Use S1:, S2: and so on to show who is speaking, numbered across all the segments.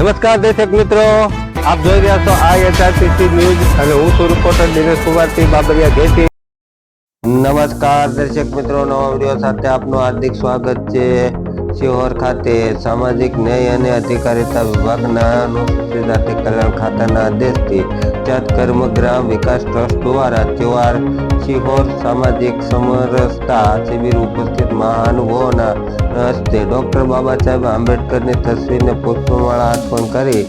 S1: નમસ્કાર દર્શક મિત્રો, આપ જોઈ રહ્યા છો IHRTC ન્યૂઝ અને હું છું રિપોર્ટર દિનેશ કુમારસિંહ બાબરિયા ઘેટી. નમસ્કાર દર્શક મિત્રો, નવા વિડીયો સાથે આપનું હાર્દિક સ્વાગત છે. શિહોર ખાતે સામાજિક ન્યાય અને અધિકારીતા વિભાગના અનુસૂચિત જાતિ કલ્યાણ ખાતાના આદેશથી ચતકર્મ ગ્રામ વિકાસ ટ્રસ્ટ દ્વારા તહેવાર શિહોર સામાજિક સમરસતા શિબિર ઉપસ્થિત મહાનુભાવોના હસ્તે ડોક્ટર બાબા સાહેબ આંબેડકરની તસવીરને પુષ્પમાળા અર્પણ કરી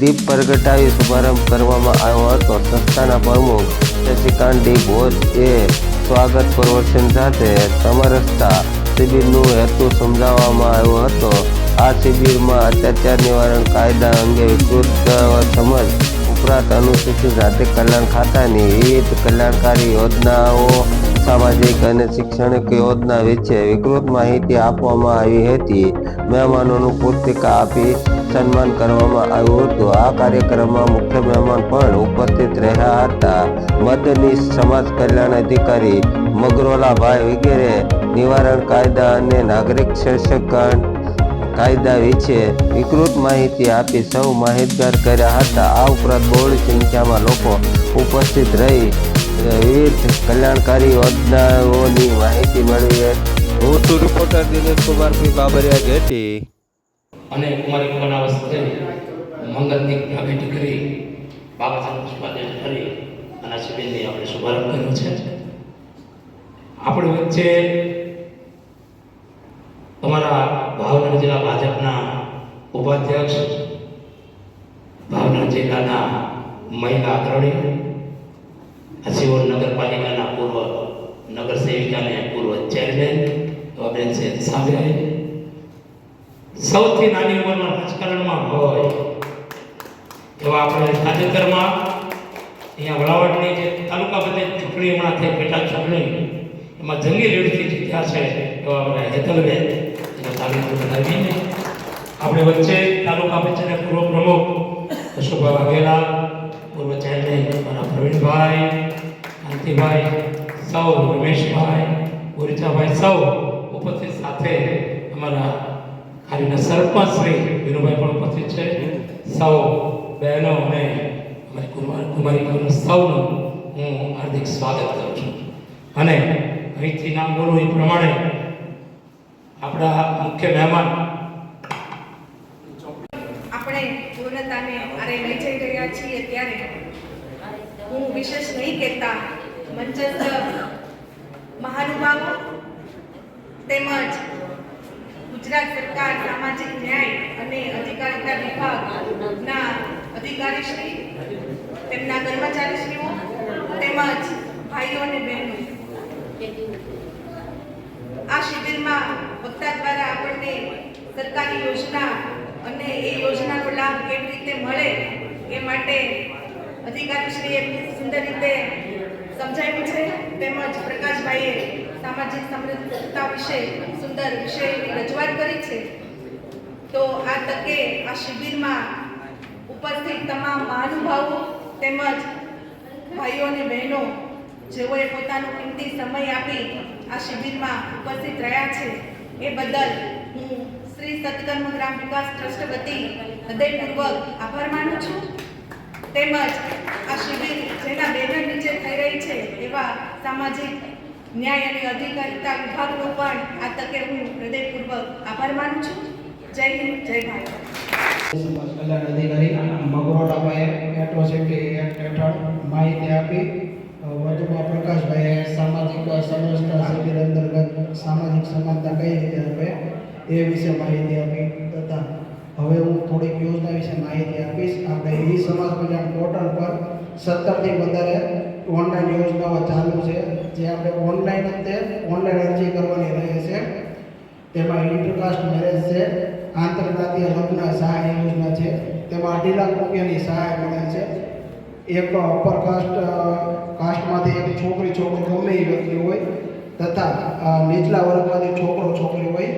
S1: દીપ પ્રગટાવી શુભારંભ કરવામાં આવ્યો હતો. સંસ્થાના પ્રમુખ શશિકાંત ડી ઘોષે સ્વાગત પ્રવચન સાથે સમરસતા શિબિરનો હેતુ સમજાવવામાં આવ્યો હતો. આ શિબિરમાં અત્યાચાર નિવારણ કાયદા અંગે વિસ્તૃત સમજ ઉપરાંત અનુસૂચિત જાતિ કલ્યાણ ખાતાની વિવિધ કલ્યાણકારી યોજનાઓ, સામાજિક અને શૈક્ષણિક યોજના વિશે વિસ્તૃત માહિતી આપવામાં આવી હતી. મહેમાનોનું પુસ્તિકા આપી સન્માન કરવામાં આવ્યું હતું. આ કાર્યક્રમમાં મુખ્ય મહેમાન પણ ઉપસ્થિત રહ્યા હતા. મદદનીશ સમાજ કલ્યાણ અધિકારી મગરોલાભાઈ વગેરે નિવારણ કાયદા અને નાગરિક સશક્તિકરણ કાયદા વિશે વિસ્તૃત માહિતી આપી સૌ માહિતગાર કર્યા હતા. આ ઉપરાંત બહોળી સંખ્યામાં લોકો ઉપસ્થિત રહી વિવિધ કલ્યાણકારી યોજનાઓની માહિતી મેળવી. હું છું રિપોર્ટર દિનેશ કુમારસિંહ બાબરિયા ઘેટી.
S2: અને કુમારી કુમારના વસ્તે મંગલની ભેટી કરી બાબા સાહેબ પુષ્પાંજલિ કરી અને શિબિરની આપણે શુભારંભ કર્યો છે. આપણી વચ્ચે તમારા ભાવનગર જિલ્લા ભાજપના ઉપાધ્યક્ષ, ભાવનગર જિલ્લાના મહિલા અગ્રણી, શિહોર નગરપાલિકાના પૂર્વ નગર સેવિકા અને પૂર્વ ચેરમેન બેન છે સામે સૌથી નાની ઉંમરમાં રાજકારણમાં હોય એવા આપણે તાજેતરમાં અહીંયા વડાવડની જે તાલુકા પંચાયત ચૂંટણી હમણાં થઈ, પેટા ચૂંટણી, એમાં જંગી લીડથી જીત્યા છે એવા આપણે હેતલબેન એનો તાલુકો બનાવીને આપણે વચ્ચે તાલુકા પંચાયતના પૂર્વ પ્રમુખ અશોકભાઈ વાઘેલા, પૂર્વ ચેરમેન મારા પ્રવીણભાઈ, કાંતિભાઈ, સૌ રમેશભાઈ, ગોરીચાભાઈ સૌ ઉપસ્થિત સાથે અમારા ખાલીના સરપંચ શ્રી વિનુભાઈ પણ ઉપસ્થિત છે. સૌ બહેનો અને અમારી કુમારી સૌનું હું હાર્દિક સ્વાગત કરું છું. અને અહીંથી નામ બોલું એ પ્રમાણે આપણા મુખ્ય મહેમાન
S3: આપણે પૂર્ણતાને આરે લઈ જઈ રહ્યા છીએ ત્યારે હું વિશેષ નહીં કહેતા મંચસ્થ મહાનુભાવો તેમજ ગુજરાત સરકાર સામાજિક ન્યાય અને અધિકારીતા વિભાગના અધિકારીશ્રી, તેમના કર્મચારીશ્રીઓ તેમજ ભાઈઓ અને બહેનો, આ શિબિરમાં વક્તા દ્વારા આપણને સરકારી યોજના અને એ યોજનાનો લાભ કેવી રીતે મળે એ માટે અધિકારીશ્રીએ સુંદર રીતે સમજાવ્યું છે. તેમજ પ્રકાશભાઈએ સામાજિક સમરસતા વિશે સુંદર વિષયની રજૂઆત કરી છે. તો આ તકે આ શિબિરમાં ઉપસ્થિત તમામ મહાનુભાવો તેમજ ભાઈઓ અને બહેનો જેઓએ પોતાનો કિંમતી સમય આપી આ શિબિરમાં ઉપસ્થિત રહ્યા છે એ બદલ હું શ્રી સતકર્મ ગ્રામ વિકાસ ટ્રસ્ટ વતી હૃદયપૂર્વક આભાર માનું છું. તેમજ આ શિબિર જેના બેનર નીચે થઈ રહી છે એવા સામાજિક ન્યાય અને અધિકારીતા વિભાગનો પણ આ તકે હું હૃદયપૂર્વક આભાર માનું છું. જય હિન્દ, જય ભારત.
S4: સમાજ કલ્યાણ અધિકારી મગરોડાભાઈએ એટ્રોસિટી એક્ટ હેઠળ માહિતી આપી. વધુમાં પ્રકાશભાઈએ સામાજિક સમરસતા શિબિર અંતર્ગત સામાજિક સમાનતા કઈ રીતે આપે એ વિશે માહિતી આપી. તથા હવે હું થોડીક યોજના વિશે માહિતી આપીશ. આપણે ઈ સમાજ કલ્યાણ પોર્ટલ પર 17થી વધારે ઓનલાઈન યોજનાઓ ચાલુ છે, જે આપણે ઓનલાઈન અરજી કરવાની રહે છે. તેમાં ઇન્ટરકાસ્ટ મેરેજ છે, આંતરજાતીય લગ્ન સહાય યોજના છે, તેમાં 2.5 લાખ રૂપિયાની સહાય મળે છે. એક અપર કાસ્ટમાંથી એક છોકરો ગમે એ વ્યક્તિ હોય તથા નીચલા વર્ગમાંથી છોકરી હોય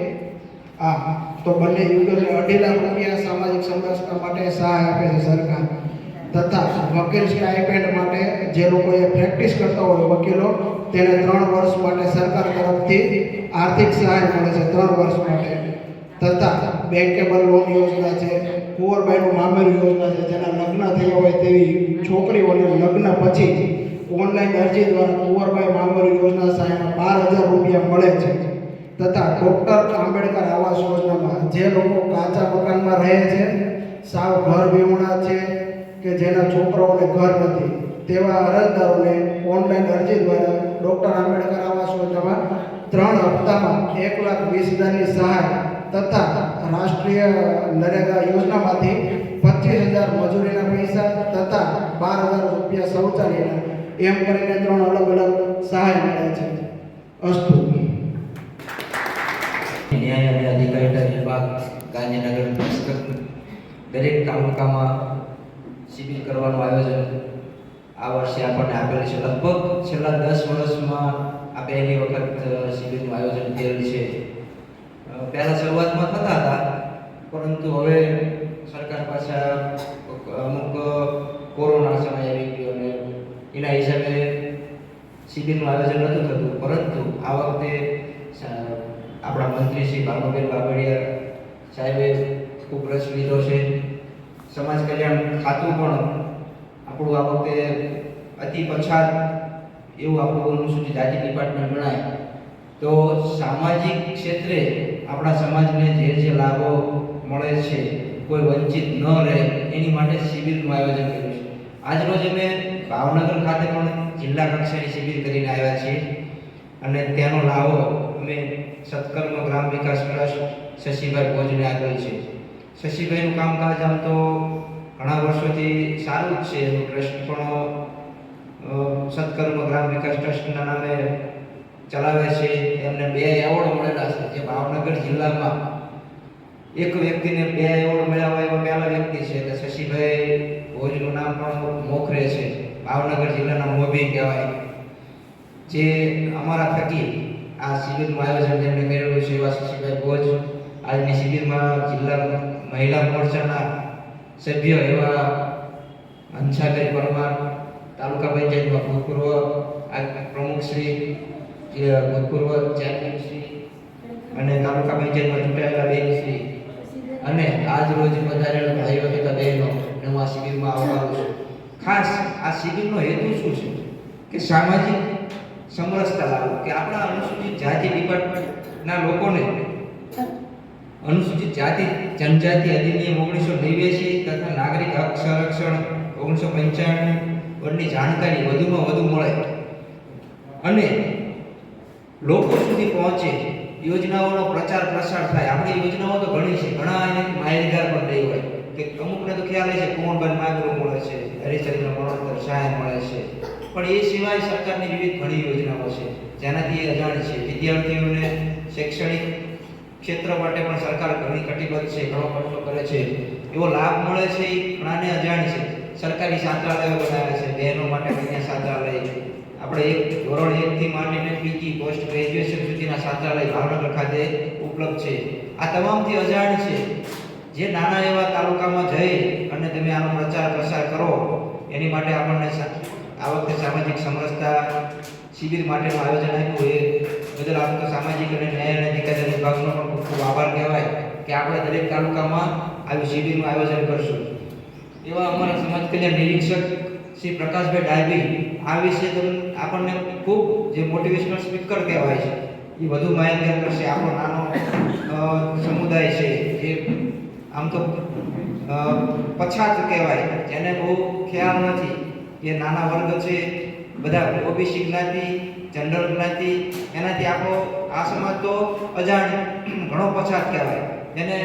S4: તો બંને યુગલને 2.5 લાખ રૂપિયા સામાજિક સમરસતા માટે સહાય આપે છે સરકાર. તથા વકીલ સ્ટાઇપેન્ડ માટે જે લોકોએ પ્રેક્ટિસ કરતા હોય વકીલો, તેને 3 વર્ષ માટે સરકાર તરફથી આર્થિક સહાય મળે છે 3 વર્ષ માટે. તથા બેંકેબલ લોન યોજના છે, કુંવરબાઈનું મામેરું યોજના છે, જેના લગ્ન થયા હોય તેવી છોકરીઓને લગ્ન પછી ઓનલાઈન અરજી દ્વારા કુંવરબાઈ મામેરું યોજના સહાયમાં 12,000 રૂપિયા મળે છે. તથા ડૉક્ટર આંબેડકર આવાસ યોજનામાં જે લોકો કાચા મકાનમાં રહે છે, સાવ ઘર વિહોણા છે કે જેના છોકરાઓને ઘર નથી, તેવા અરજદારોને ઓનલાઈન અરજી દ્વારા ડૉક્ટર આંબેડકર આવાસ યોજનામાં 3 હપ્તામાં 1,20,000ની સહાય તથા રાષ્ટ્રીય નરેગા યોજનામાંથી 25,000 મજૂરીના પૈસા તથા 12,000 રૂપિયા શૌચાલયના એમ કરીને 3 અલગ અલગ સહાય મળે છે. અસ્તુ.
S5: ન્યાય અને અધિકારીતા વિભાગ ગાંધીનગર પુસ્તક દરેક તાલુકામાં શિબિર કરવાનું આયોજન આ વર્ષે આપણને આપેલું છે. લગભગ છેલ્લા 10 વર્ષમાં આ પહેલી વખત શિબિરનું આયોજન થયેલ છે. પહેલા શરૂઆતમાં થતા હતા, પરંતુ હવે સરકાર પાછા અમુક કોરોના સમય આવી ગયો અને એના હિસાબે શિબિરનું આયોજન નહોતું થતું. પરંતુ આ વખતે આપણા મંત્રી શ્રી ભાનુબેન બાબડિયા સાહેબે ખૂબ રસ લીધો છે. સમાજ કલ્યાણ ખાતું પણ આપણું આ વખતે અતિ પછાત એવું આપણું અનુસૂચિત જાતિ ડિપાર્ટમેન્ટ ગણાય. તો સામાજિક ક્ષેત્રે આપણા સમાજને જે લાભો મળે છે, કોઈ વંચિત ન રહે એની માટે શિબિરનું આયોજન કર્યું છે. આજરોજ અમે ભાવનગર ખાતે પણ જિલ્લા કક્ષાની શિબિર કરીને આવ્યા છીએ અને તેનો લાભો અમે સત્કર્મ ગ્રામ વિકાસ ટ્રસ્ટ શશીભાઈ ભોજને આપેલ છે. શશીભાઈનું કામકાજ આમ તો ઘણા વર્ષોથી સારું જ છે. એનું ટ્રસ્ટ પણ સત્કર્મ ગ્રામ વિકાસ ટ્રસ્ટના નામે ચલાવે છે. એમને 2 એવોર્ડ મળેલા છે, જે ભાવનગર જિલ્લામાં એક વ્યક્તિને 2 એવોર્ડ મળ્યા હોય એવા પહેલા વ્યક્તિ છે. એટલે શશીભાઈ ભોજનું નામ પણ મોખરે છે, ભાવનગર જિલ્લાના મોભી કહેવાય. જે અમારા થકી આ શિબિરનું આયોજન જેમણે કરેલું છે એવા શશીભાઈ ભોજ આજની શિબિરમાં જિલ્લા મહિલા મોરચાના સભ્ય એવા હંસાબેન પરમાર, તાલુકા પંચાયતમાં ભૂતપૂર્વ પ્રમુખશ્રી, ભૂતપૂર્વ ચેરમેનશ્રી અને તાલુકા પંચાયતમાં ચૂંટાયેલા બેનશ્રી અને આજ રોજ પધારેલ ભાઈઓ તથા બહેનો હું આ શિબિરમાં આવવાનું છું. ખાસ આ શિબિરનો હેતુ શું છે કે સામાજિક સમરસતા લાવવું, કે આપણા અનુસૂચિત જાતિ ડિપાર્ટમેન્ટના લોકોને અનુસૂચિત જાતિ જનજાતિ અધિનિયમ 1989 તથા નાગરિક હક સંરક્ષણ 1995 વડની જાણકારી વધુમાં વધુ મળે અને લોકો સુધી પહોંચે, યોજનાઓનો પ્રચાર પ્રસાર થાય. આપણી યોજનાઓ તો ઘણી છે, ઘણા એનાથી માહિતગાર પણ નહીં હોય કે અમુકને તો ખ્યાલ છે કુંવરબાઈ મામેરું મળે છે, હરિચંદ્ર મરણોત્તર સહાય મળે છે, પણ એ સિવાય સરકારની વિવિધ ઘણી યોજનાઓ છે જેનાથી એ અજાણ છે. વિદ્યાર્થીઓને શૈક્ષણિક ક્ષેત્ર માટે પણ સરકાર ઘણી કટિબદ્ધ છે, ઘણો ખર્ચો કરે છે, એવો લાભ મળે છે એ ઘણાને અજાણ છે. સરકારી છાત્રાલયો બનાવે છે, બહેનો માટે કન્યા છાત્રાલય, આપણે ધોરણ 1 થી માંડીને પીજી પોસ્ટ ગ્રેજ્યુએશન સુધીના છાત્રાલય ભાવનગર ખાતે ઉપલબ્ધ છે. આ તમામથી અજાણ છે. જે નાના એવા તાલુકામાં જઈ અને તમે આનો પ્રચાર પ્રસાર કરો, એની માટે આપણને આ વખતે સામાજિક સમરસતા શિબિર માટેનું આયોજન આપ્યું. એ બદલ આમ તો સામાજિક અને ન્યાય અને અધિકારી વિભાગનો પણ ખૂબ ખૂબ આભાર કહેવાય કે આપણે દરેક તાલુકામાં આવી શિબિરનું આયોજન કરશું. એવા અમારા સમાજ કલ્યાણ નિરીક્ષક શ્રી પ્રકાશભાઈ ડાયબી આ વિશે આપણને ખૂબ જે મોટિવેશનલ સ્પીકર કહેવાય છે એ વધુ માહિતગાર કરશે. આપણો નાનો સમુદાય છે જે આમ તો પછાત કહેવાય, જેને બહુ ખ્યાલ નથી કે નાના વર્ગ છે, બધા ઓબીસી જ્ઞાતિ, જનરલ જ્ઞાતિ, એનાથી આપણો આ સમાજ તો અજાણ ઘણો પછાત કહેવાય, જેને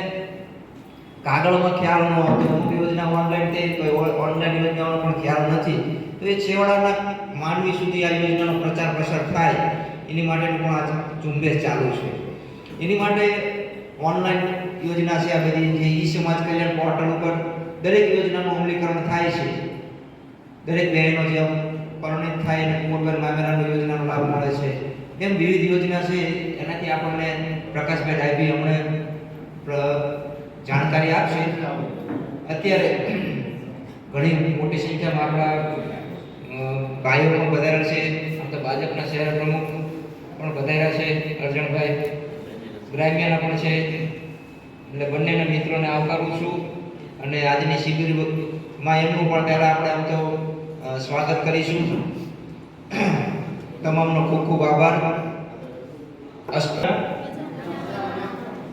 S5: કાગળમાં ખ્યાલ ન હતો, અમુક યોજના ઓનલાઈન થઈ તો ઓનલાઈન યોજનાઓનો પણ ખ્યાલ નથી. તો એ છેવાડાના માનવી સુધી આ યોજનાનો પ્રચાર પ્રસાર થાય એની માટેનું પણ આ ઝુંબેશ ચાલુ છે. એની માટે ઓનલાઈન યોજના છે આ બધી, જે ઈ સમાજ કલ્યાણ પોર્ટલ ઉપર દરેક યોજનાનું અમલીકરણ થાય છે. દરેક બહેનો જે પરણિત થાય અને કુંવરબાઈ મામેરાની યોજનાનો લાભ મળે છે, એમ વિવિધ યોજના છે. એનાથી આપણને પ્રકાશભાઈ ડાયબી હમણે જાણકારી આપશે. અત્યારે ઘણી મોટી સંખ્યામાં આપણા ભાઈઓ પણ પધારેલ છે. આમ તો ભાજપના શહેર પ્રમુખ પણ પધાર્યા છે, અર્જણભાઈ ગ્રામ્યના પણ છે. એટલે બંનેના મિત્રોને આવકારું છું અને આજની શિબિરમાં એમનું પણ પહેલાં આપણે આમ તો સ્વાગત કરીશું. તમામનો ખૂબ ખૂબ આભાર.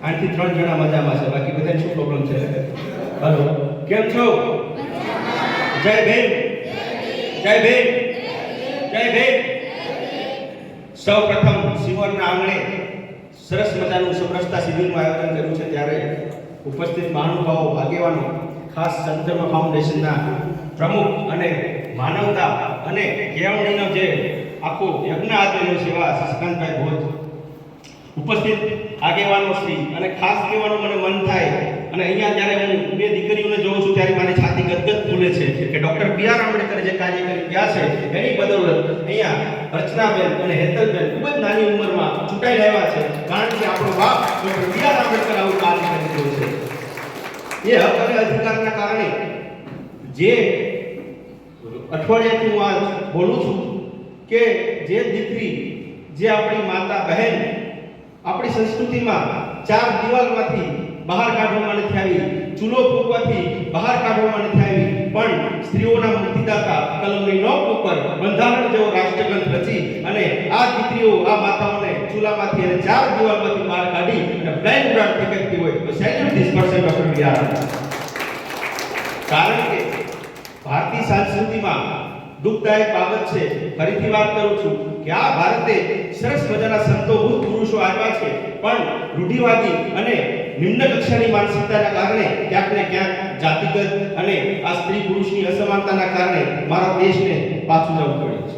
S6: આઠથી 3 જણા મજામાં છે, બાકી બધાને શું પ્રોબ્લેમ છે? હાલો, કેમ છો? જય ભીમ, જય ભીમ, જય ભીમ. સૌ પ્રથમ શિવરના આંગણે સરસ મજાનું સમરસતા શિબિરનું આયોજન કર્યું છે, ત્યારે ઉપસ્થિત મહાનુભાવો, આગેવાનો, ખાસ સંતધર્મ ફાઉન્ડેશનના પ્રમુખ અને માનવતા અને કેળવણીનો જે આખું યજ્ઞ આપેલું છે એવા શશકાંતભાઈ ભોજ, ઉપસ્થિત આગેવાનો શ્રી, અને ખાસ કહેવાનું મને મન થાય, અને અહીંયા જ્યારે હું બે દીકરીઓને જોઉં છું ત્યારે મારી છાતી ગદગદ ફૂલે છે કે ડૉક્ટર B.R. આંબેડકર જે કાર્ય કરી ગયા છે એની બદૌલત અહીંયા રચનાબેન અને હેતલબેન ખૂબ જ નાની ઉંમરમાં ચૂંટાઈ રહ્યા છે, કારણ કે આપણો બાપ ડૉક્ટર B.R. આંબેડકર આવું કાર્ય કરી ગયો છે. એ હક અને અધિકારના કારણે જે અઠવાડિયાથી હું આ બોલું છું કે જે દીકરી, જે આપણી માતા બહેન આપણી સંસ્કૃતિમાં 4 દિવાલમાંથી બહાર કાઢવામાં નથી આવી, ચૂલો ફૂંકવાથી બહાર કાઢવામાં નથી આવી, પણ સ્ત્રીઓના મુક્તિદાતા કલમની નોક ઉપર બંધારણ જેવો રાષ્ટ્રગ્રંથ રચી અને આ દીકરીઓ, આ માતાઓને ચૂલામાંથી અને 4 દિવાલમાંથી બહાર કાઢી અને બ્લાઇન્ડ બ્રાન્ડ ફેંકતી હોય તો salute this person doctor B.R. કારણ કે ભારતીય સંસ્કૃતિમાં દુઃખદાયક બાબત છે, ફરીથી વાત કરું છું કે આ ભારતે સરસ મજાના સંતો, ભૂત પુરુષો આવ્યા છે, પણ રૂઢિવાદી અને નિમ્ન કક્ષાની માનસિકતાના કારણે ક્યાંક ને ક્યાંક જાતિગત અને આ સ્ત્રી પુરુષની અસમાનતાના કારણે મારા દેશને પાછું જવું પડ્યું છે.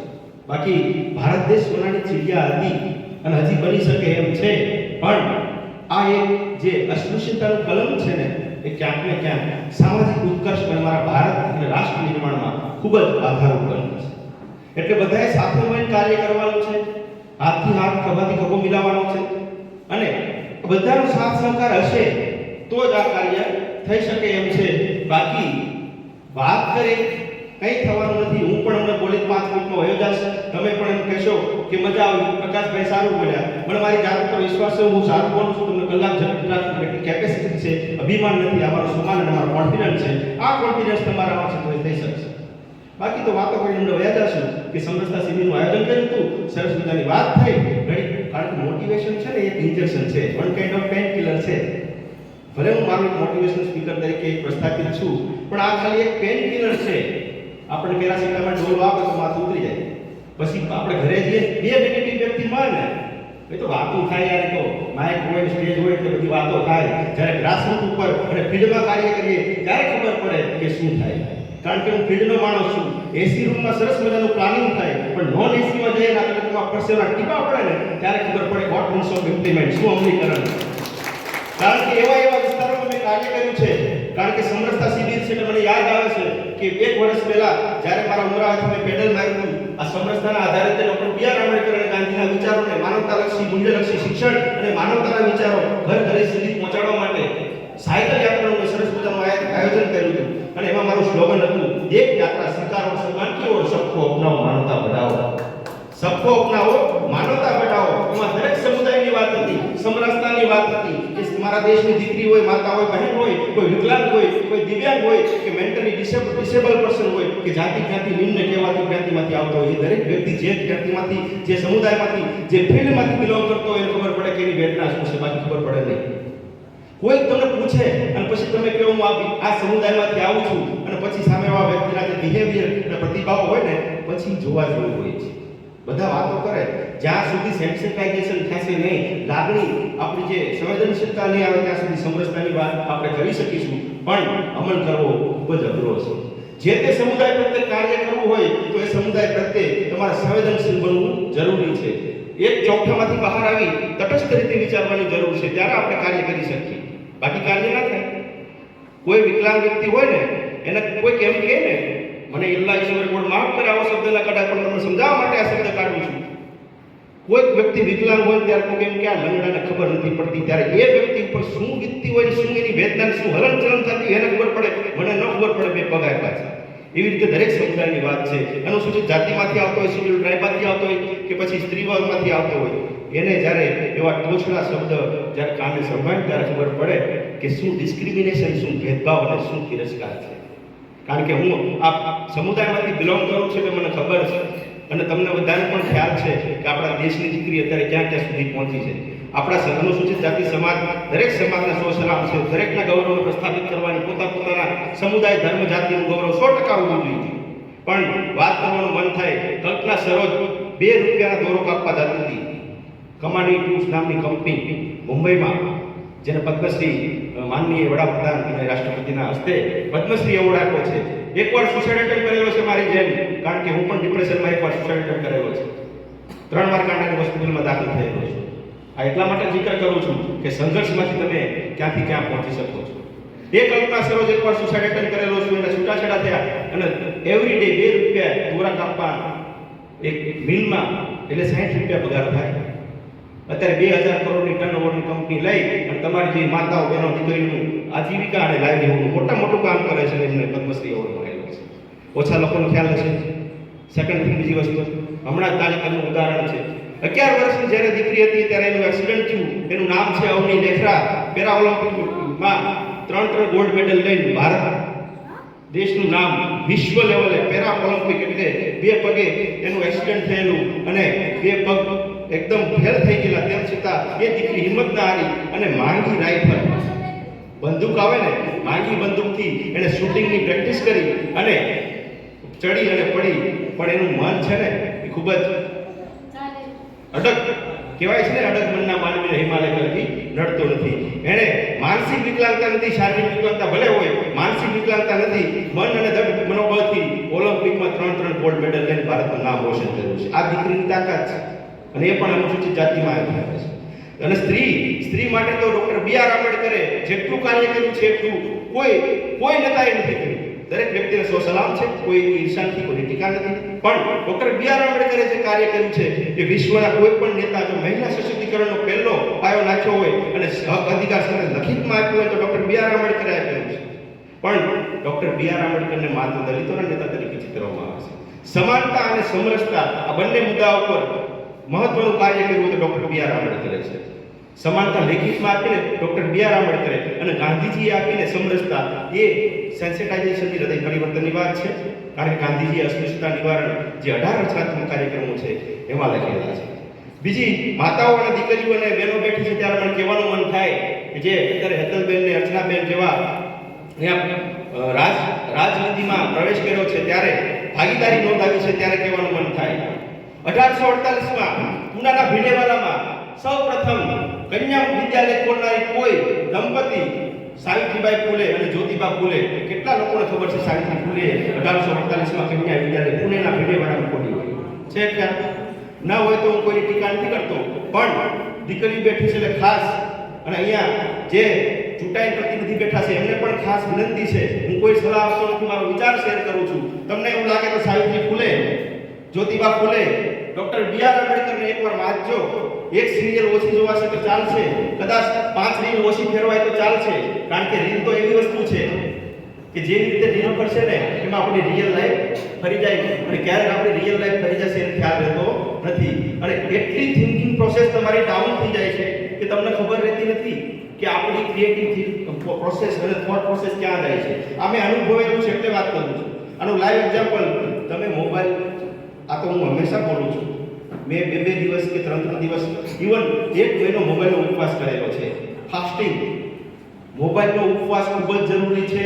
S6: બાકી ભારત દેશ સોનાની ચિડિયા હતી અને હજી બની શકે એમ છે, પણ આ એક જે અસ્પૃશ્યતાનું કલમ છે ને, એ ક્યાંક ને ક્યાંક સામાજિક ઉત્કર્ષ પર મારા ભારત અને રાષ્ટ્ર નિર્માણમાં ખૂબ જ આધારરૂપ બન્યું છે. એટલે બધાએ સાથે મળીને કાર્ય કરવાનું છે, હાથથી હાથ, ખભાથી ખભો મિલાવવાનો છે, અને બધાનો સાથ સહકાર હશે તો જ આ કાર્ય થઈ શકે એમ છે. બાકી વાત કરે કંઈ થવાનું નથી. હું પણ અમને બોલી 5 મિનિટમાં વયો જશે, તમે પણ એમ કહેશો કે મજા આવી, પ્રકાશભાઈ સારું બોલ્યા, મને મારી જાત પર વિશ્વાસ છે, હું સારું બોલું છું, તમને કલાક જેટલી કેપેસિટી છે, અભિમાન નથી, અમારો સુમાન અને અમારો કોન્ફિડન્સ છે. આ કોન્ફિડન્સ તમારામાં છે તો થઈ શકશે. બાકી તો વાતો કરીને અમને વયા જશું કે સમરસતા શિબિરનું આયોજન કર્યું હતું, સરસ મજાની વાત થઈ, કારણ કે મોટિવેશન છે ને એક ઇન્જેક્શન છે, one kind of pain killer છે. ભલે હું મારું એક મોટિવેશનલ સ્પીકર તરીકે પ્રસ્થાપિત છું, પણ આ ખાલી એક પેન કિલર છે. આપણે પેરાસિટામોલ ડોલ આપે તો માથું ઉતરી જાય, પછી આપણે ઘરે જઈએ, બે નેગેટિવ વ્યક્તિ મળે ને એ તો વાતો થાય યાર, તો માઇક હોય, સ્ટેજ હોય એટલે બધી વાતો થાય. જ્યારે ગ્રાસરૂટ ઉપર અને ફિલ્ડમાં કાર્ય કરીએ ત્યારે ખબર પડે કે શું થાય. કારણ કે હું ફિલ્ડનો માણસ છું. એસી રૂમમાં સરસ મજાનું પ્લાનિંગ થાય, પણ નોન એસીમાં જઈએ ના એટલે તમારા પરસેવના ટીપા પડે ને ત્યારે ખબર પડે વોટ મીન્સ ઓફ ઇમ્પ્લિમેન્ટ, શું અમલીકરણ. કારણ કે એવા વિસ્તારોમાં મેં કાર્ય કર્યું છે. કારણ કે સમરસતા શિબિર છે એટલે મને યાદ આવે છે કે 1 વર્ષ પહેલા જ્યારે મારા ઉમરાવથી મેં પેડલ માર્યું, આ સમરસતાના આધારે ડૉક્ટર B.R. આંબેડકર અને ગાંધીના વિચારોને, માનવતાલક્ષી, મૂલ્યલક્ષી શિક્ષણ અને માનવતાના વિચારો ઘર ઘરે સુધી પહોંચાડવા માટે સાયકલ યાત્રાનું સરસ મજાનું આયોજન કર્યું હતું. અને એમાં મારું સ્લોગન હતું, એક યાત્રા સ્વીકારો સન્માન કી ઓર સબકો અપનાવો, માનવતા બઢાઓ. સબકો અપનાવો, માનવતા બઢાઓ. એમાં દરેક સમુદાયની વાત હતી, સમરસતાની વાત હતી કે મારા દેશની દીકરી હોય, માતા હોય, બહેન હોય, કોઈ વિકલાંગ હોય, કોઈ દિવ્યાંગ હોય કે મેન્ટલી ડિસેબલ પર્સન હોય કે જાતિ જ્ઞાતિ નિમ્ન કહેવાતી જ્ઞાતિમાંથી આવતો હોય, એ દરેક વ્યક્તિ જે જ્ઞાતિમાંથી, જે સમુદાયમાંથી, જે ફિલ્ડમાંથી બિલોંગ કરતો હોય એને ખબર પડે કે એની વેદના શું છે, બાકી ખબર પડે નહીં. કોઈ તમને પૂછે અને પછી તમે કહો હું આ સમુદાયમાંથી આવું છું, અને પછી સામેવાળા વ્યક્તિના જે બિહેવિયર અને પ્રતિભાવો હોય ને પછી જોવા જેવું હોય છે. બધા વાતો કરે, જ્યાં સુધી સેન્સિટાઇઝેશન થશે નહીં, લાગણી, આપણી જે સંવેદનશીલતા નહીં આવે ત્યાં સુધી સમરસતાની વાત આપણે કરી શકીશું, પણ અમલ કરવો ખૂબ જ અઘરો છે. જે તે સમુદાય પ્રત્યે કાર્ય કરવું હોય તો એ સમુદાય પ્રત્યે તમારે સંવેદનશીલ બનવું જરૂરી છે. એક ચોકઠામાંથી બહાર આવી તટસ્થ રીતે વિચારવાની જરૂર છે, ત્યારે આપણે કાર્ય કરી શકીએ. બાકી કાર્ય ના થાય. કોઈ વિકલાંગ વ્યક્તિ હોય ને એને કોઈ કેમ કહે ને, મને અલ્લાહ ઈશ્વર ગોળ માફ કરે આવો શબ્દ ના કાઢા, પણ તમને સમજાવવા માટે આ શબ્દ કાઢું છું. કોઈ વ્યક્તિ વિકલાંગ હોય ત્યારે કોઈ કેમ કે આ લંગડાને ખબર નથી પડતી, ત્યારે એ વ્યક્તિ ઉપર શું વીતતી હોય, શું એની વેદના, શું હલનચલન થતી હોય એને ખબર પડે, મને ન ખબર પડે બે પગ આપ્યા છે. એવી રીતે દરેક સમુદાયની વાત છે. અનુસૂચિત જાતિમાંથી આવતો હોય, શેડ્યુલ ટ્રાઇબમાંથી આવતો હોય કે પછી સ્ત્રીવાદમાંથી આવતો હોય, એને જ્યારે એવા ટોચના શબ્દ જ્યારે કાને સંભાળે ત્યારે ખબર પડે કે શું ડિસ્ક્રિમિનેશન, શું ભેદભાવ અને શું તિરસ્કાર છે. કારણ કે હું આ સમુદાયમાંથી બિલોંગ કરું છું એટલે મને ખબર છે અને તમને બધાને પણ ખ્યાલ છે કે આપણા દેશની દીકરી અત્યારે ક્યાં ક્યાં સુધી પહોંચી છે. આપણા અનુસૂચિત જાતિ સમાજ, દરેક સમાજના સો સલામ છે. દરેકના ગૌરવને પ્રસ્થાપિત કરવાની પોતાના સમુદાય, ધર્મ, જાતિનું ગૌરવ 100% હોવું જોઈએ. પણ વાત કરવાનું મન થાય, કલ્પના સરોજ 2 રૂપિયાના દોરો કાપવા જતી હતી. કમાની ટૂલ્સ નામની કંપની મુંબઈમાં, જેને પદ્મશ્રી માનનીય વડાપ્રધાન અને રાષ્ટ્રપતિના હસ્તે પદ્મશ્રી એવોર્ડ આપ્યો છે. એકવાર સુસાઇડ એટેમ્પ કરેલો છે મારી જેમ, કારણ કે હું પણ ડિપ્રેશનમાં એકવાર સુસાઇડ એટેમ્પ કરેલો છે. 3 વાર કાંડાની હોસ્પિટલમાં દાખલ થયેલો છું. આ એટલા માટે જિક્ર કરું છું કે સંઘર્ષમાંથી તમે ક્યાંથી ક્યાં પહોંચી શકો છો. એ કલ્પના સરોજ એકવાર સુસાઇડ એટેમ્પ કરેલો છું, એને છૂટાછેડા થયા અને એવરી ડે 2 રૂપિયા દોરા કાપવા એક મિલમાં, એટલે 60 રૂપિયા પગાર થાય. અત્યારે 2000 કરોડની ટર્નઓવરની કંપની લઈ અને તમારી જે માતાઓ, બહેનો, દીકરીનું આજીવિકા અને લાઈવલીહુડનું મોટું કામ કરે છે, એમને પદ્મશ્રી એવોર્ડ મળેલો છે. ઓછા લોકોનો ખ્યાલ હશે. સેકન્ડ થિંગ, બીજી વસ્તુ, હમણાં તાજેતરનું ઉદાહરણ છે. 11 વર્ષની જ્યારે દીકરી હતી ત્યારે એનું એક્સિડન્ટ થયું. એનું નામ છે અવની લેખરા. પેરા ઓલિમ્પિકમાં 3 ગોલ્ડ મેડલ લઈને ભારત દેશનું નામ વિશ્વ લેવલે પેરા ઓલિમ્પિક, એટલે 2 પગે એનું એક્સિડન્ટ થયેલું અને 2 પગ એકદમ ફેલ થઈ ગયેલા, તેમ છતાં એ દીકરી હિંમત ના હારી અને માંગી રાઇફલ, બંદૂક આવે ને, માંગી બંદૂકથી એને શૂટિંગની પ્રેક્ટિસ કરી અને ચડી અને પડી. પણ એનું મન છે ને એ ખૂબ જ અડગ કહેવાય છે ને, અડગ મનના માનવીને હિમાલય કરતી નડતો નથી. એણે માનસિક વિકલાંગતા નથી, શારીરિક વિકલાંગતા ભલે હોય, માનસિક વિકલાંગતા નથી, મન અને દૃઢ મનોબળથી ઓલિમ્પિકમાં 3 ગોલ્ડ મેડલ લઈને ભારતનું નામ રોશન કર્યું છે. આ દીકરીની તાકાત છે અને એ પણ અનુસૂચિત જાતિમાં આવી છે. અને સ્ત્રી માટે તો ડોક્ટર B.R. આંબેડકરે જેટલું કાર્ય કર્યું છે એટલું કોઈ નેતાએ નથી કર્યું. દરેક વ્યક્તિને સો સલામ છે, કોઈ ઈર્ષાથી, કોઈ ટીકા નથી. પણ ડોક્ટર B.R. આંબેડકરે જે કાર્ય કર્યું છે એ વિશ્વના કોઈ પણ નેતા જો મહિલા સશક્તિકરણનો પહેલો પાયો નાખ્યો હોય અને હક અધિકાર સાથે લખિતમાં આપ્યું હોય તો ડોક્ટર B.R. આંબેડકરે આપ્યું છે. પણ ડોક્ટર B.R. આંબેડકરને માત્ર દલિતોના નેતા તરીકે ચિતરવામાં આવે છે. સમાનતા અને સમરસતા આ બંને મુદ્દા ઉપર મહત્વનું કાર્ય કર્યું તો ડોક્ટર B.R. આંબેડકરે છે. સમાનતા લેખિતમાં આપીને ડોક્ટર B.R. આંબેડકરે અને ગાંધીજીએ આપીને સમરસતા, એ સેન્સિટાઇઝેશનની હૃદય પરિવર્તનની વાત છે. કારણ કે ગાંધીજીએ અસ્પૃશ્યતા નિવારણ જે 18 રચનાત્મક કાર્યક્રમો છે એમાં લખેલા છે. બીજી માતાઓ અને દીકરીઓ અને બહેનો બેઠી છે ત્યારે મને કહેવાનું મન થાય કે જે અત્યારે હેતલબેન ને અર્ચનાબેન જેવા રાજનીતિમાં પ્રવેશ કર્યો છે ત્યારે ભાગીદારી નોંધાવી છે ત્યારે કહેવાનું મન થાય. 1848માં પુનાના ભીડેવાલામાં સૌપ્રથમ કન્યા વિદ્યાલય ખોલનારી કોઈ દંપતી સાવિત્રીબાઈ ફૂલે અને જ્યોતિબા ફૂલે. કેટલા લોકોને ખબર છે સાવિત્રી ફૂલે 1848માં કન્યા વિદ્યાલય પુણેના ભીડેવાલામાં ખોલી હોય છે? ખ્યાલ ના હોય તો હું કોઈની ટીકા નથી કરતો, પણ દીકરી બેઠી છે એટલે ખાસ, અને અહીંયા જે ચૂંટાઈ પ્રતિનિધિ બેઠા છે એમને પણ ખાસ વિનંતી છે. હું કોઈ સલાહ આપતો નથી, મારો વિચાર શેર કરું છું. તમને એવું લાગે તો સાવિત્રી ફૂલે, જ્યોતિબા ફૂલે, ડોક્ટર B.R. આંબેડકરને એકવાર વાંચજો. એક સિરિયલ ઓછી જોવાશે તો ચાલશે, કદાચ 5 રીલ ઓછી ફેરવાય તો ચાલશે. કારણ કે રીલ તો એવી વસ્તુ છે કે જે રીતે રીલ ફરશે ને એમાં આપણી રિયલ લાઈફ ફરી જાય, અને ક્યારેક આપણી રિયલ લાઈફ ફરી જશે એનો ખ્યાલ રહેતો નથી. અને એટલી થિંકિંગ પ્રોસેસ તમારી ડાઉન થઈ જાય છે કે તમને ખબર રહેતી નથી કે આપણી ક્રિએટિવ પ્રોસેસ અને થોટ પ્રોસેસ ક્યાં જાય છે. આ મેં અનુભવેલું છે એટલે વાત કરું છું. આનું લાઈવ એક્ઝામ્પલ, તમે મોબાઈલ, આ તો હું હંમેશા બોલું છું, મેં 2 દિવસ કે 3 દિવસ, ઇવન 1 મહિનો મોબાઈલનો ઉપવાસ કરેલો છે. ફાસ્ટિંગ, મોબાઈલનો ઉપવાસ ખૂબ જ જરૂરી છે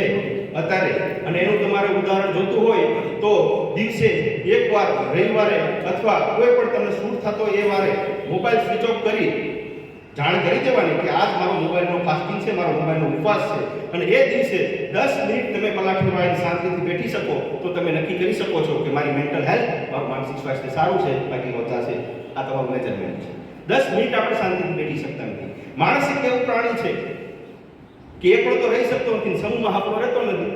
S6: અત્યારે. અને એનું તમારે ઉદાહરણ જોતું હોય તો દિવસે એકવાર, રવિવારે અથવા કોઈ પણ તમને શૂટ થતો એ વારે મોબાઈલ સ્વિચ ઓફ કરી જાણ કરી દેવાની કે આજ મારો મોબાઈલનો ફાસ્ટિંગ છે, મારો મોબાઈલનો ઉપવાસ છે. અને એ દિવસે 10 મિનિટ તમે પલાઠી વાળીને શાંતિથી બેઠી શકો તો તમે નક્કી કરી શકો છો કે મારી મેન્ટલ હેલ્થ, મારું માનસિક સ્વાસ્થ્ય સારું છે, બાકી ઓછા છે. આ તમારું મેજરમેન્ટ છે. 10 મિનિટ આપણે શાંતિથી બેઠી શકતા નથી. માણસ એક એવું પ્રાણી છે કે એકલો તો રહી શકતો નથી, સમૂહમાં હકનો રહેતો નથી.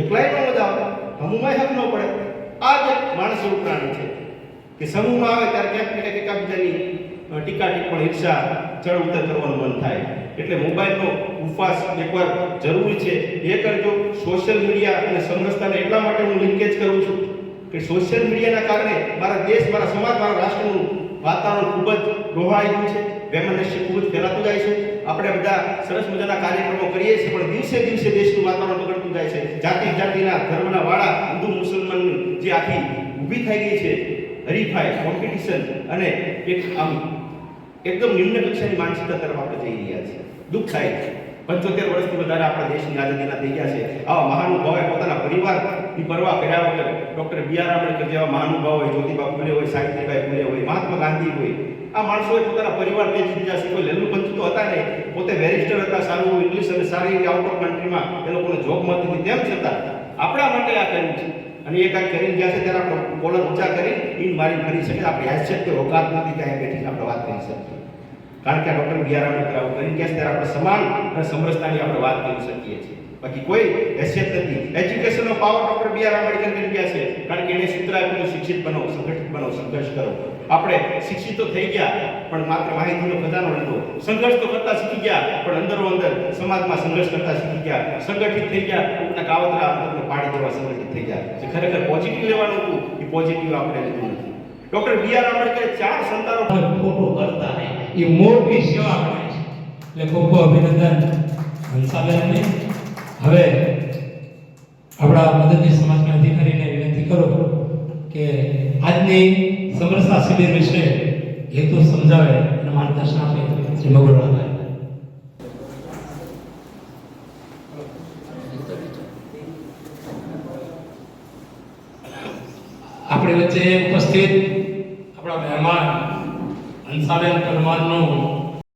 S6: એકલાય ન મજા આવે, સમૂહમાં હક ન પડે. આ જ માણસ એવું પ્રાણી છે કે સમૂહમાં આવે ત્યારે ક્યાંક ને ક્યાંક એકાબીજાની ટીકા ટિપ્પણી, ઈર્ષા, ચડ ઉતર કરવાનું મન થાય. એટલે મોબાઈલનો ઉપવાસ એકવાર જરૂરી છે, એ કરજો. સોશિયલ મીડિયા અને સમરસતાને એટલા માટે હું લિંકેજ કરું છું કે સોશિયલ મીડિયાના કારણે મારા દેશ, મારા સમાજ, મારા રાષ્ટ્રનું વાતાવરણ ખૂબ જ ડોહાઈ ગયું છે, વેમનસ્ય ખૂબ જ ફેલાતું જાય છે. આપણે બધા સરસ મજાના કાર્યક્રમો કરીએ છીએ, પણ દિવસે દિવસે દેશનું વાતાવરણ બગડતું જાય છે. જાતિના ધર્મના વાળા હિન્દુ મુસલમાનની જે આખી ઊભી થઈ ગઈ છે હરીફાઈ, કોમ્પિટિશન અને એક આમ એકદમ નિમ્ન કક્ષાની માનસિકતા તરફ આપણે જઈ રહ્યા છીએ. દુઃખ થાય છે. 75 વર્ષથી વધારે આપણા દેશની આઝાદીના થઈ ગયા છે. આવા મહાનુભાવોએ પોતાના પરિવારની પરવા કર્યા વગર ડૉક્ટર B.R. આંબેડકર જેવા મહાનુભાવ હોય, જ્યોતિબા ફૂલે હોય, સાવિત્રીબાઈ ફૂલે હોય, મહાત્મા ગાંધી હોય, આ માણસોએ પોતાના પરિવાર તેજી દીધા છે. કોઈ લેલું પંચુ તો હતા નહીં, પોતે બેરિસ્ટર હતા, સારું ઇંગ્લિશ અને સારી આઉટ ઓફ કન્ટ્રીમાં એ લોકોને જોબ મળતી હતી. તેમ છતાં આપણા માટે આ કર્યું છે. અને એ કાંઈ કરીને ગયા છે ત્યારે આપણે કોલર ઊંચા કરી ઈન મારી કરી શકે. આપણે હેલ્થ કોઈ ઓકાત નથી ત્યાં બેઠી આપણે વાત કરી શકીએ. કારણ કે આ ડૉક્ટર B.R. આંબેડકર આવું કરીને ગયા છે ત્યારે આપણે સમાન અને સમરસતાની આપણે વાત કરી શકીએ છીએ. બાકી કોઈ હેસિયત નથી. એજ્યુકેશનનો પાવર ડૉક્ટર B.R. આંબેડકર કરી ગયા છે. કારણ કે એને સૂત્ર આપ્યું, શિક્ષિત બનો, સંગઠિત બનો, સંઘર્ષ કરો. આપણે શિક્ષિત તો થઈ ગયા, પણ માત્ર માહિતીનો ખજાનો લીધો. સંઘર્ષ તો કરતા શીખી ગયા, પણ અંદરો અંદર સમાજમાં સંઘર્ષ કરતા શીખી ગયા. સંગઠિત થઈ ગયા, કોઈના કાવતરા આપણને પાડી દેવા સંગઠિત થઈ ગયા. જે ખરેખર પોઝિટિવ લેવાનું હતું એ પોઝિટિવ આપણે લીધું નથી. Doctor B.R. આંબેડકરે 4 સંતાનો
S2: ખોટું કરતા નહીં, એ મોટી સેવા કરે છે. એટલે ખૂબ ખૂબ અભિનંદન હંસાબેનને. હવે આપણા મદદની સમાજના અધિકારીને વિનંતી કરો કે આજની સમરસતા શિબિર વિશે હેતુ સમજાવે અને માર્ગદર્શન આપે. શ્રી મગરોળાભાઈ. આપણી વચ્ચે ઉપસ્થિત આપણા મહેમાન હંસાબેન પરમારનું